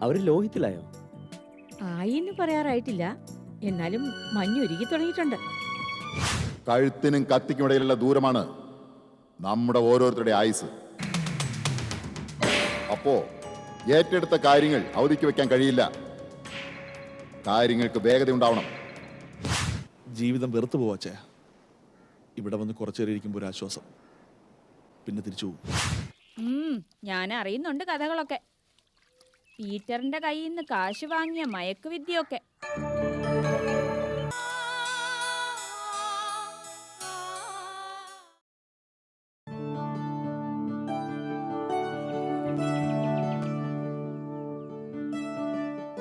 അവര് ലോഹിത്തിലായോ? ആയിന്ന് പറയാറായിട്ടില്ല, എന്നാലും മഞ്ഞുരുകി തുടങ്ങിയിട്ടുണ്ട്. കഴുത്തിനും കത്തിക്കും ഇടയിലുള്ള ദൂരമാണ് നമ്മുടെ ഓരോരുത്തരുടെ ആയുസ്. അപ്പോ ഏറ്റെടുത്ത കാര്യങ്ങൾ അവധിക്ക് വെക്കാൻ കഴിയില്ല. കാര്യങ്ങൾക്ക് വേഗത ഉണ്ടാവണം. ജീവിതം വെറുത്തു പോവാച്ചേ. ഇവിടെ വന്ന് കുറച്ചേരം ഇരിക്കുമ്പോൾ ഒരു ആശ്വാസം, പിന്നെ തിരിച്ചു പോകും. ഞാൻ അറിയുന്നുണ്ട് കഥകളൊക്കെ. പീറ്ററിന്റെ കയ്യിൽ നിന്ന് കാശ് വാങ്ങിയ മയക്കുവിദ്യയൊക്കെ.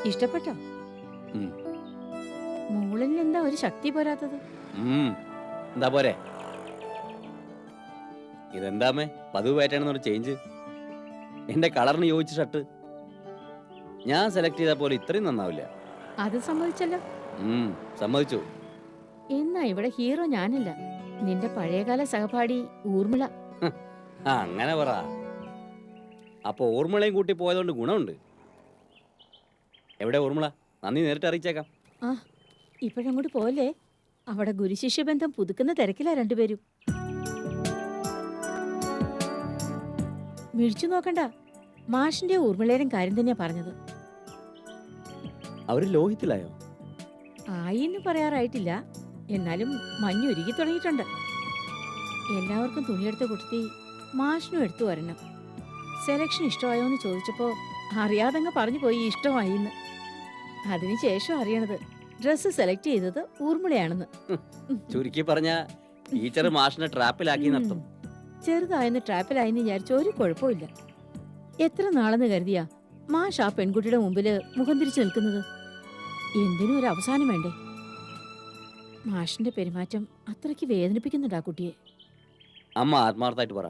ഇഷ്ടപ്പെട്ടോ? മുകളിൽ എന്താ ഒരു ശക്തി പോരാത്തത്? എന്താ പോരെ? ഇതെന്താമേ പതിവ് പാറ്റേണെന്നൊരു ചേഞ്ച്? എന്റെ കളറിന് യോജിച്ച ഷർട്ട് ഞാൻ സെലക്ട് ചെയ്ത പോലെ ഇത്രയും നന്നാവില്ല. അത് സമ്മതിച്ചല്ലോ. സമ്മതിച്ചു. എന്നാ ഇവിടെ ഹീറോ ഞാനല്ല, നിന്റെ പഴയകാല സഹപാഠി ഊർമിള. അങ്ങനെ പറ. അപ്പൊ ഊർമിളയും കൂട്ടി പോയതുകൊണ്ട് ഗുണമുണ്ട്. എവിടെ ഊർമിള? നന്ദി നേരിട്ട് അറിയിച്ചേക്കാം. ആ, ഇപ്പോഴങ്ങോട്ട് പോലെ. അവിടെ ഗുരുശിഷ്യ ബന്ധം പുതുക്കുന്ന തിരക്കിലാ രണ്ടുപേരും. മിഴിച്ചു നോക്കണ്ട, മാഷിന്റെ ഊർമിളേരും കാര്യം തന്നെയാ പറഞ്ഞത്. അവര് ലോഹിത്തിലായോ? ആയിന്ന് പറയാറായിട്ടില്ല, എന്നാലും മഞ്ഞുരുകി തുടങ്ങിയിട്ടുണ്ട്. എല്ലാവർക്കും തുണിയെടുത്ത് കൊടുത്തി മാഷിനും എടുത്തു വരണം. സെലക്ഷൻ ഇഷ്ടമായോന്ന് ചോദിച്ചപ്പോ അറിയാതങ്ങ് പറഞ്ഞു പോയി ഇഷ്ടമായിന്ന്. അതിനുശേഷം അറിയണത് ഡ്രസ്സ് സെലക്ട് ചെയ്തത് ഊർമിളയാണെന്ന്. ചുരുക്കി പറഞ്ഞ ടീച്ചർ മാഷിനെ ട്രാപ്പിലാക്കി നടത്തും. ചെറുതായെന്ന് ട്രാപ്പിലായെന്ന് വിചാരിച്ച ഒരു കുഴപ്പമില്ല. എത്ര നാളെന്ന് കരുതിയാ മാഷ് ആ പെൺകുട്ടിയുടെ മുമ്പില് മുഖം തിരിച്ചു നിൽക്കുന്നത്? എന്തിനും ഒരു അവസാനം വേണ്ടേ? മാഷിന്റെ പെരുമാറ്റം അത്രയ്ക്ക് വേദനിപ്പിക്കുന്നുണ്ട് ആ കുട്ടിയെ. അമ്മ ആത്മാർത്ഥമായിട്ട് പറ.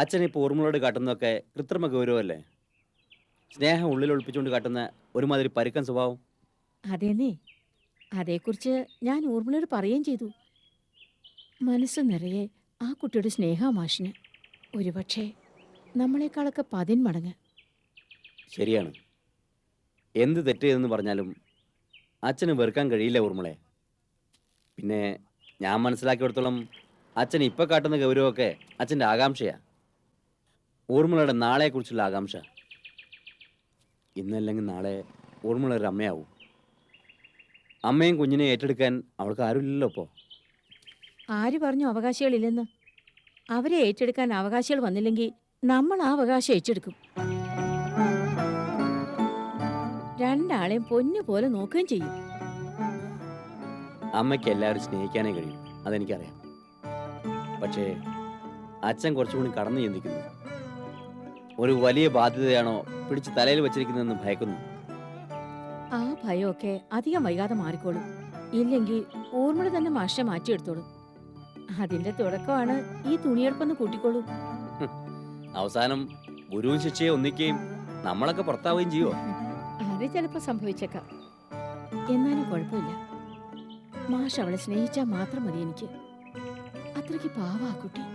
അച്ഛൻ ഇപ്പോൾ ഊർമിളയോട് കാട്ടുന്നതൊക്കെ കൃത്രിമ ഗൗരവമല്ലേ? സ്നേഹം ഉള്ളിൽ ഒളിപ്പിച്ചുകൊണ്ട് കാട്ടുന്ന ഒരുമാതിരി പരുക്കൻ സ്വഭാവം. അതേന്നേ, അതേക്കുറിച്ച് ഞാൻ ഊർമിളയോട് പറയുകയും ചെയ്തു. മനസ്സ് നിറയെ ആ കുട്ടിയുടെ സ്നേഹ മാഷിന്. ഒരുപക്ഷെ നമ്മളെക്കാളൊക്കെ 10 മടങ്ങ്. ശരിയാണ്. എന്ത് തെറ്റ് ചെയ്തെന്ന് പറഞ്ഞാലും അച്ഛന് വെറുക്കാൻ കഴിയില്ല ഊർമിളയെ. പിന്നെ ഞാൻ മനസ്സിലാക്കിയെടുത്തോളം അച്ഛൻ ഇപ്പം കാട്ടുന്ന ഗൗരവമൊക്കെ അച്ഛൻ്റെ ആകാംക്ഷയാണ്. ഊർമിളയുടെ നാളെക്കുറിച്ചുള്ള ആകാംക്ഷ. ഇന്നല്ലെങ്കിൽ നാളെ ഊർമിള ഒരു അമ്മയാവും. അമ്മയും കുഞ്ഞിനെ ഏറ്റെടുക്കാൻ അവൾക്ക് ആരുമില്ലല്ലോ ഇപ്പോൾ. ആര് പറഞ്ഞു അവകാശികളില്ലെന്ന്? അവരെ ഏറ്റെടുക്കാൻ അവകാശികൾ വന്നില്ലെങ്കിൽ നമ്മൾ ആ അവകാശം ഏറ്റെടുക്കും. രണ്ടാളെയും പൊന്നു പോലെ നോക്കുകയും ചെയ്യും. അമ്മയ്ക്ക് എല്ലാവരും സ്നേഹിക്കാനേ കഴിയും, അതെനിക്കറിയാം. പക്ഷേ അച്ഛൻ കുറച്ചുകൂടി കടന്നു ചിന്തിക്കുന്നു. ഒരു വലിയ ബാധ്യതയാണോ പിടിച്ച് തലയിൽ വെച്ചിരിക്കുന്നതെന്ന് ഭയക്കുന്നു. ആ ഭയമൊക്കെ അധികം വൈകാതെ മാറിക്കോളും. ഇല്ലെങ്കിൽ ഊർമിള തന്നെ മാഷെ മാറ്റിയെടുത്തോളും. അതിന്റെ തുടക്കമാണ് ഈ തുണിയെടുപ്പെന്ന് കൂട്ടിക്കോളൂ. അവസാനം ഗുരുവും ശിക്ഷയെ ഒന്നിക്കുകയും നമ്മളൊക്കെ പുറത്താവുകയും ചെയ്യുമോ? അത് ചിലപ്പോ സംഭവിച്ചേക്കാം. എന്നാലും കുഴപ്പമില്ല. മാഷ് അവളെ സ്നേഹിച്ചാൽ മാത്രം മതി എനിക്ക്. അത്രയ്ക്ക് പാവാ ആ കുട്ടി.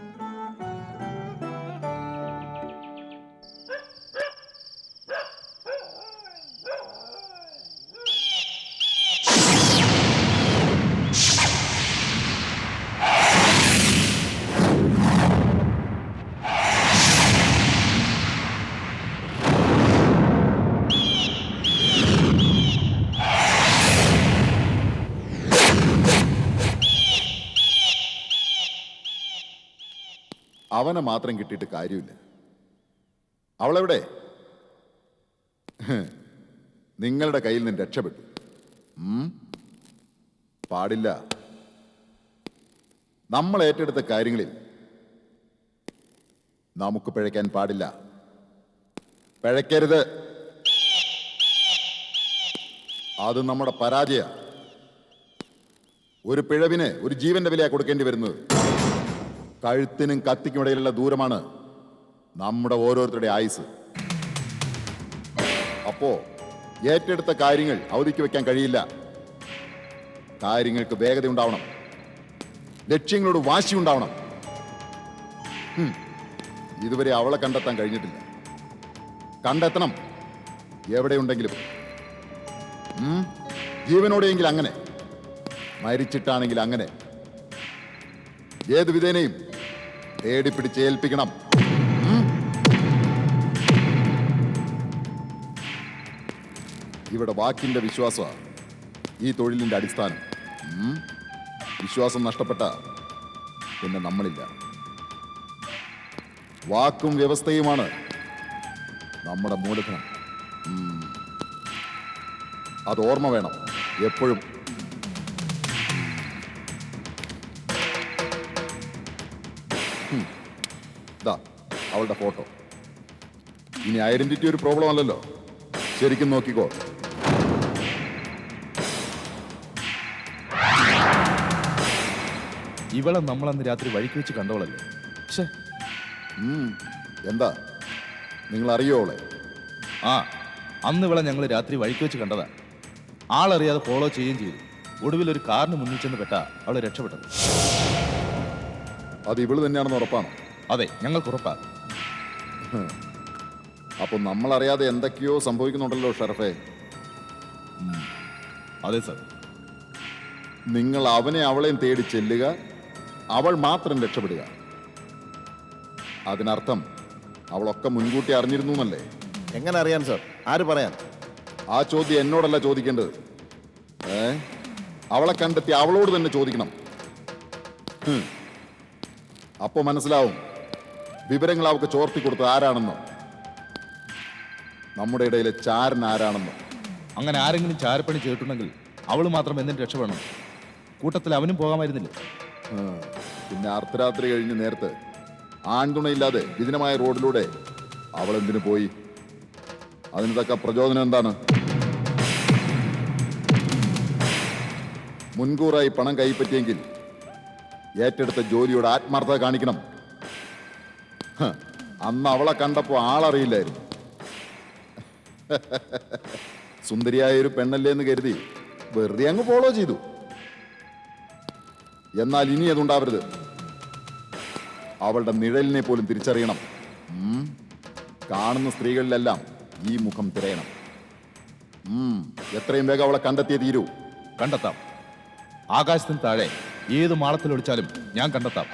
അവനെ മാത്രം കിട്ടിയിട്ട് കാര്യമില്ല. അവളെവിടെ? നിങ്ങളുടെ കയ്യിൽ നിന്ന് രക്ഷപ്പെട്ടു. പാടില്ല. നമ്മൾ ഏറ്റെടുത്ത കാര്യങ്ങളിൽ നമുക്ക് പിഴയ്ക്കാൻ പാടില്ല. പിഴയ്ക്കരുത്. അത് നമ്മുടെ പരാജയ. ഒരു പിഴവിന് ഒരു ജീവന്റെ വിലയാ കൊടുക്കേണ്ടി വരുന്നത്. കഴുത്തിനും കത്തിക്കും ഇടയിലുള്ള ദൂരമാണ് നമ്മുടെ ഓരോരുത്തരുടെ ആയുസ്. അപ്പോ ഏറ്റെടുത്ത കാര്യങ്ങൾ അവധിക്ക് വെക്കാൻ കഴിയില്ല. കാര്യങ്ങൾക്ക് വേഗത ഉണ്ടാവണം. ലക്ഷ്യങ്ങളോട് വാശി ഉണ്ടാവണം. ഇതുവരെ അവളെ കണ്ടെത്താൻ കഴിഞ്ഞിട്ടില്ല. കണ്ടെത്തണം. എവിടെയുണ്ടെങ്കിലും. ജീവനോടെയെങ്കിൽ അങ്ങനെ, മരിച്ചിട്ടാണെങ്കിൽ അങ്ങനെ, ഏത് വിധേനയും തേടിപ്പിടിച്ച് ഏൽപ്പിക്കണം. ഇവിടെ വാക്കിന്റെ വിശ്വാസമാണ് ഈ തൊഴിലിന്റെ അടിസ്ഥാനം. വിശ്വാസം നഷ്ടപ്പെട്ട പിന്നെ നമ്മളില്ല. വാക്കും വ്യവസ്ഥയുമാണ് നമ്മുടെ മൂലധനം. അത് ഓർമ്മ വേണം എപ്പോഴും. ദാ അവളുടെ ഫോട്ടോ. ഇനി ഐഡന്റിറ്റി ഒരു പ്രോബ്ലം അല്ലല്ലോ. ശരിക്കും നോക്കിക്കോ. ഇവളെ നമ്മളന്ന് രാത്രി വഴിക്ക് വെച്ച് കണ്ടവളല്ലേ? പക്ഷേ എന്താ, നിങ്ങൾ അറിയോ അവളെ? ആ, അന്ന് ഇവളെ ഞങ്ങൾ രാത്രി വഴിക്ക് വെച്ച് കണ്ടതാ. ആളറിയാതെ ഫോളോ ചെയ്യുകയും ചെയ്തു. ഒടുവിൽ ഒരു കാറിന് മുന്നിൽ ചെന്ന് പെട്ടാ അവളെ രക്ഷപ്പെട്ടത്. അത് ഇവള് തന്നെയാണെന്ന് ഉറപ്പാണോ? അതെ, ഞങ്ങൾക്ക് ഉറപ്പാ. അപ്പൊ നമ്മളറിയാതെ എന്തൊക്കെയോ സംഭവിക്കുന്നുണ്ടല്ലോ ഷറഫേ. അതെ സാർ. നിങ്ങൾ അവനെ അവളെയും തേടി ചെല്ലുക, അവൾ മാത്രം രക്ഷപ്പെടുക. അതിനർത്ഥം അവളൊക്കെ മുൻകൂട്ടി അറിഞ്ഞിരുന്നു എന്നല്ലേ? എങ്ങനെ അറിയാൻ സാർ? ആര് പറയാൻ? ആ ചോദ്യം എന്നോടല്ല ചോദിക്കേണ്ടത്. അവളെ കണ്ടെത്തി അവളോട് തന്നെ ചോദിക്കണം. അപ്പൊ മനസ്സിലാവും വിവരങ്ങൾ അവൾക്ക് ചോർത്തി കൊടുത്തത് ആരാണെന്നോ, നമ്മുടെ ഇടയിലെ ചാരൻ ആരാണെന്നോ. അങ്ങനെ ആരെങ്കിലും ചാരപ്പണി ചെയ്തിട്ടുണ്ടെങ്കിൽ അവള് മാത്രം എന്തിനും രക്ഷപ്പെടണം? കൂട്ടത്തിൽ അവനും പോകാമായിരുന്നില്ലേ? പിന്നെ അർദ്ധരാത്രി കഴിഞ്ഞ് നേരത്ത് ആൺതുണയില്ലാതെ വിജനമായ റോഡിലൂടെ അവൾ എന്തിനു പോയി? അതിന് തക്ക പ്രചോദനം എന്താണ്? മുൻകൂറായി പണം കൈപ്പറ്റിയെങ്കിൽ ഏറ്റെടുത്ത ജോലിയോട് ആത്മാർത്ഥത കാണിക്കണം. അന്ന് അവളെ കണ്ടപ്പോ ആളറിയില്ലായിരുന്നു. സുന്ദരിയായ ഒരു പെണ്ണല്ലേ എന്ന് കരുതി വെറുതെ അങ്ങ് ഫോളോ ചെയ്തു. എന്നാൽ ഇനി അതുണ്ടാവരുത്. അവളുടെ നിഴലിനെ പോലും തിരിച്ചറിയണം. കാണുന്ന സ്ത്രീകളിലെല്ലാം ഈ മുഖം തിരയണം. എത്രയും വേഗം അവളെ കണ്ടെത്തിയേ തീരൂ. കണ്ടെത്താം. ആകാശത്തിന് താഴെ ഏത് മാളത്തിൽ ഒളിച്ചാലും ഞാൻ കണ്ടെത്താം.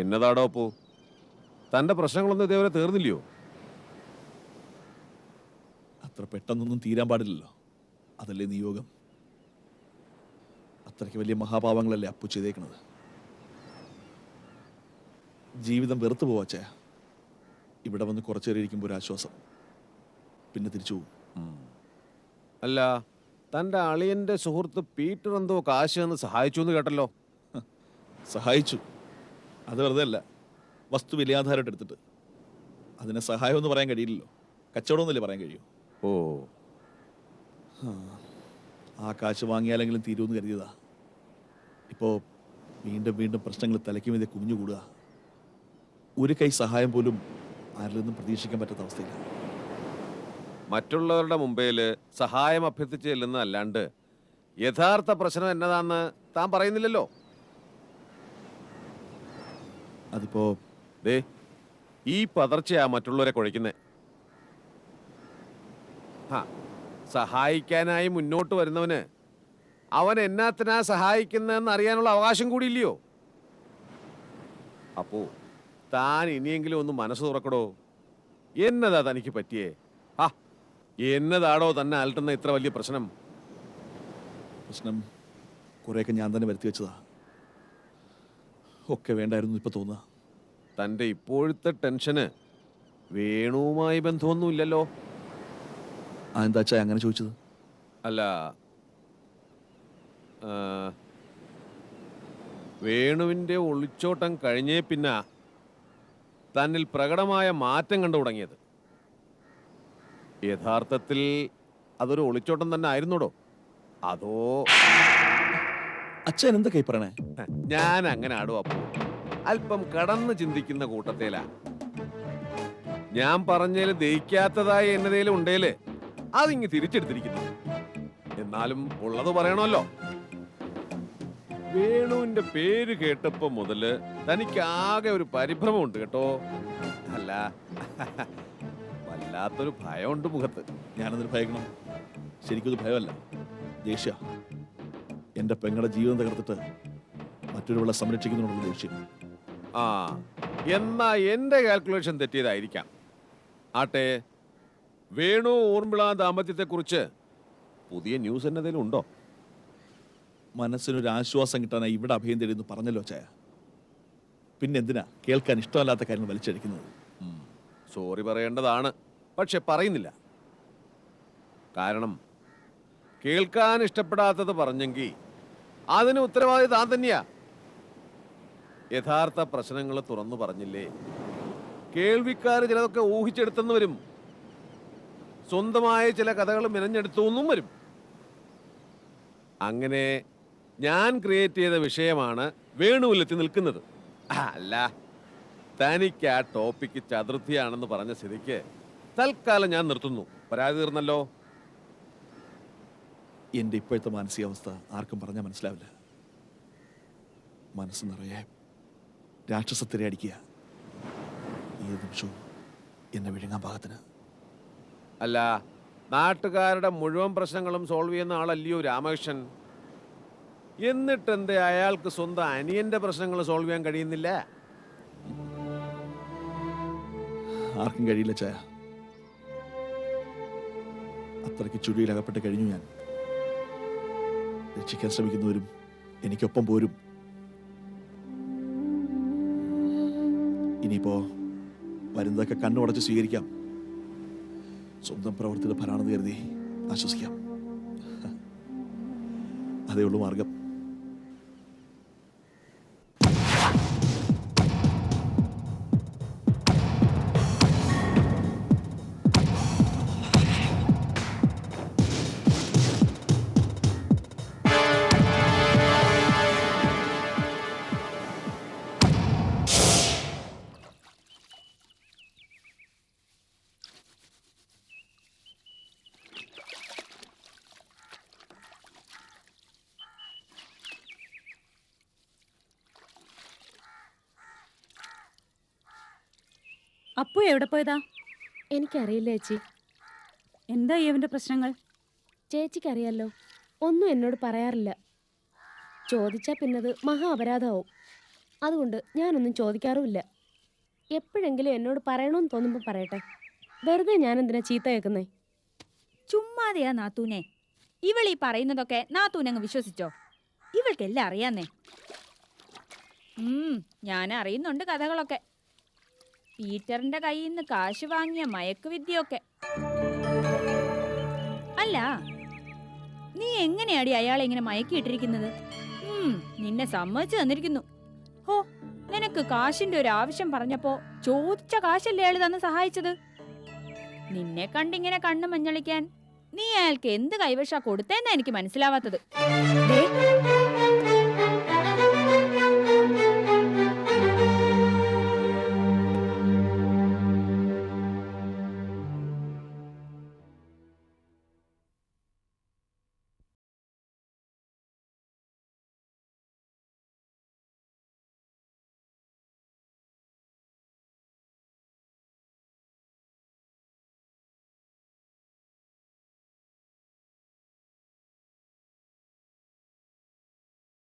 എന്നതാടോ അപ്പോ? തന്റെ പ്രശ്നങ്ങളൊന്നും ഇതേവരെ തീർന്നില്ലയോ? അത്ര പെട്ടെന്നൊന്നും തീരാൻ പാടില്ലല്ലോ. അതല്ലേ നിയോഗം. അത്രയ്ക്ക് വലിയ മഹാപാപങ്ങളല്ലേ അപ്പു ചെയ്തേക്കണത്. ജീവിതം വെറുത്തു പോവാച്ചേ. ഇവിടെ വന്ന് കുറച്ചേരം ഇരിക്കുമ്പോൾ ഒരു ആശ്വാസം, പിന്നെ തിരിച്ചു പോകും. അല്ല, തന്റെ അളിയന്റെ സുഹൃത്ത് പീറ്റർ എന്തോ കാശ് എന്ന് സഹായിച്ചു എന്ന് കേട്ടല്ലോ. സഹായിച്ചു. അത് വെറുതെ അല്ല, വസ്തു വിലയാധാരമായിട്ട് എടുത്തിട്ട്. അതിനെ സഹായമെന്ന് പറയാൻ കഴിയില്ലല്ലോ. കച്ചവടമെന്നല്ലേ പറയാൻ കഴിയൂ. ഓ, ആ കാശ് വാങ്ങിയാലെങ്കിലും തീരുമെന്ന് കരുതിയതാ. ഇപ്പോൾ വീണ്ടും വീണ്ടും പ്രശ്നങ്ങൾ തലയ്ക്ക് മീതെ കുഞ്ഞുകൂടുക. ഒരു കൈ സഹായം പോലും ആരിൽ നിന്നും പ്രതീക്ഷിക്കാൻ പറ്റാത്ത അവസ്ഥയില്ല. മറ്റുള്ളവരുടെ മുമ്പേൽ സഹായം അഭ്യർത്ഥിച്ച് ചെല്ലുന്നതല്ലാണ്ട് യഥാർത്ഥ പ്രശ്നം എന്നതാന്ന് താൻ പറയുന്നില്ലല്ലോ. അതിപ്പോ ദേ, ഈ പതർച്ചയാ മറ്റുള്ളവരെ കുഴയ്ക്കുന്നേ. സഹായിക്കാനായി മുന്നോട്ട് വരുന്നവന് അവൻ എന്നാത്തിനാ സഹായിക്കുന്നതെന്ന് അറിയാനുള്ള അവകാശം കൂടിയില്ലയോ? അപ്പോ താൻ ഇനിയെങ്കിലും ഒന്ന് മനസ്സ് തുറക്കടോ. എന്നതാ തനിക്ക് പറ്റിയേ? എന്നതാടോ തന്നെ അലട്ടുന്ന ഇത്ര വലിയ പ്രശ്നം? പ്രശ്നം കുറേയൊക്കെ ഞാൻ തന്നെ വരുത്തി വെച്ചതാ. ഒക്കെ വേണ്ടായിരുന്നു ഇപ്പൊ തോന്നുക. തൻ്റെ ഇപ്പോഴത്തെ ടെൻഷന് വേണുവുമായി ബന്ധമൊന്നുമില്ലല്ലോ. എന്താ അച്ഛാ അങ്ങനെ ചോദിച്ചത്? അല്ല, വേണുവിൻ്റെ ഒളിച്ചോട്ടം കഴിഞ്ഞേ പിന്നെ തന്നിൽ പ്രകടമായ മാറ്റം കണ്ടു തുടങ്ങിയത്. യഥാർത്ഥത്തിൽ അതൊരു ഒളിച്ചോട്ടം തന്നെ ആയിരുന്നോടോ, അതോ? അച്ഛൻ എന്താ കൈ പറയണേ? ഞാൻ അങ്ങനെ ആടോ അപ്പോ അല്പം കടന്ന് ചിന്തിക്കുന്ന കൂട്ടത്തിലാ. ഞാൻ പറഞ്ഞതിൽ ദഹിക്കാത്തതായി എന്നതേലും ഉണ്ടേല് അതിങ്ങ് തിരിച്ചെടുത്തിരിക്കുന്നു. എന്നാലും ഉള്ളത് പറയണമല്ലോ. വേണുവിന്റെ പേര് കേട്ടപ്പോ മുതല് തനിക്ക് ആകെ ഒരു പരിഭ്രമമുണ്ട് കേട്ടോ. അല്ല, വല്ലാത്തൊരു ഭയമുണ്ട് മുഖത്ത്. ഞാനതിന് ഭയക്കണം? ശരിക്കും ഭയമല്ല, ദേഷ്യ. എൻ്റെ പെങ്ങളുടെ ജീവിതം തകർത്തിട്ട് മറ്റൊരുവളെ സംരക്ഷിക്കുന്നതിനുള്ള ദേഷ്യം. ആ, എന്നാ എന്റെ കാൽക്കുലേഷൻ തെറ്റിയതായിരിക്കാം. ആട്ടെ, വേണു ഊർമിള ദാമ്പത്യത്തെക്കുറിച്ച് പുതിയ ന്യൂസ് എന്നതിലും ഉണ്ടോ? മനസ്സിനൊരു ആശ്വാസം കിട്ടാനായി ഇവിടെ അഭയം തരുന്നു പറഞ്ഞല്ലോ ചായ. പിന്നെന്തിനാ കേൾക്കാൻ ഇഷ്ടമല്ലാത്ത കാര്യങ്ങൾ വലിച്ചടിക്കുന്നത്? സോറി പറയേണ്ടതാണ്, പക്ഷെ പറയുന്നില്ല. കാരണം കേൾക്കാൻ ഇഷ്ടപ്പെടാത്തത് പറഞ്ഞെങ്കിൽ അതിന് ഉത്തരവാദി താൻ തന്നെയാ. യഥാർത്ഥ പ്രശ്നങ്ങൾ തുറന്നു പറഞ്ഞില്ലേ, കേൾവിക്കാർ ചിലതൊക്കെ ഊഹിച്ചെടുത്തെന്ന് വരും. സ്വന്തമായ ചില കഥകൾ മെനഞ്ഞെടുത്തൊന്നും വരും. അങ്ങനെ ഞാൻ ക്രിയേറ്റ് ചെയ്ത വിഷയമാണ് വേണുവിലെത്തി നിൽക്കുന്നത്. അല്ല, തനിക്ക് ആ ടോപ്പിക്ക് ചതുർത്ഥിയാണെന്ന് പറഞ്ഞ സ്ഥിതിക്ക് തൽക്കാലം ഞാൻ നിർത്തുന്നു. പരാതി തീർന്നല്ലോ. എൻ്റെ ഇപ്പോഴത്തെ മാനസികാവസ്ഥ ആർക്കും പറഞ്ഞാൽ മനസ്സിലാവില്ല. മനസ്സ് നിറയെ രാക്ഷസത്തിരെ അടിക്കുക. ഏത് നിമിഷവും എന്നെ വിഴുങ്ങാൻ പാകത്തിന്. അല്ല, നാട്ടുകാരുടെ മുഴുവൻ പ്രശ്നങ്ങളും സോൾവ് ചെയ്യുന്ന ആളല്ലയോ രാമകൃഷ്ണൻ. എന്നിട്ടെന്തേ അയാൾക്ക് സ്വന്തം അനിയന്റെ പ്രശ്നങ്ങൾ സോൾവ് ചെയ്യാൻ കഴിയുന്നില്ല? ആർക്കും കഴിയില്ല ചായ. അത്രയ്ക്ക് ചുഴിയിലകപ്പെട്ട് കഴിഞ്ഞു ഞാൻ. രക്ഷിക്കാൻ ശ്രമിക്കുന്നവരും എനിക്കൊപ്പം പോരും. ഇനിയിപ്പോ വരുന്നതൊക്കെ കണ്ണുടച്ച് സ്വീകരിക്കാം. സ്വന്തം പ്രവൃത്തിയുടെ ഫലമാണെന്ന് കരുതി ആശ്വസിക്കാം. അതേ ഉള്ളൂ മാർഗം. അപ്പു എവിടെ പോയതാ? എനിക്കറിയില്ല ചേച്ചി. എന്താ ഇവന്റെ പ്രശ്നങ്ങൾ? ചേച്ചിക്കറിയാലോ, ഒന്നും എന്നോട് പറയാറില്ല. ചോദിച്ചാൽ പിന്നത് മഹാ അപരാധമാവും. അതുകൊണ്ട് ഞാനൊന്നും ചോദിക്കാറുമില്ല. എപ്പോഴെങ്കിലും എന്നോട് പറയണമെന്ന് തോന്നുമ്പോൾ പറയട്ടെ. വെറുതെ ഞാനെന്തിനാ ചീത്ത കേൾക്കുന്നേ? ചുമ്മാതെയാ നാത്തൂനെ. ഇവൾ ഈ പറയുന്നതൊക്കെ നാത്തൂനങ്ങ് വിശ്വസിച്ചോ? ഇവൾക്കെല്ലാം അറിയാന്നേ. ഞാൻ അറിയുന്നുണ്ട് കഥകളൊക്കെ. പീറ്ററിന്റെ കയ്യിൽ നിന്ന് കാശ് വാങ്ങിയ മയക്കുവിദ്യയൊക്കെ. അല്ല, നീ എങ്ങനെയാടി അയാളെ ഇങ്ങനെ മയക്കിയിട്ടിരിക്കുന്നത്? നിന്നെ സമ്മതിച്ചു തന്നിരിക്കുന്നു. ഹോ, നിനക്ക് കാശിന്റെ ഒരു ആവശ്യം പറഞ്ഞപ്പോ ചോദിച്ച കാശല്ലേ അയാൾ തന്ന് സഹായിച്ചത്. നിന്നെ കണ്ടിങ്ങനെ കണ്ണു മഞ്ഞളിക്കാൻ നീ അയാൾക്ക് എന്ത് കൈവശ കൊടുത്തേന്നാ എനിക്ക് മനസ്സിലാവാത്തത്.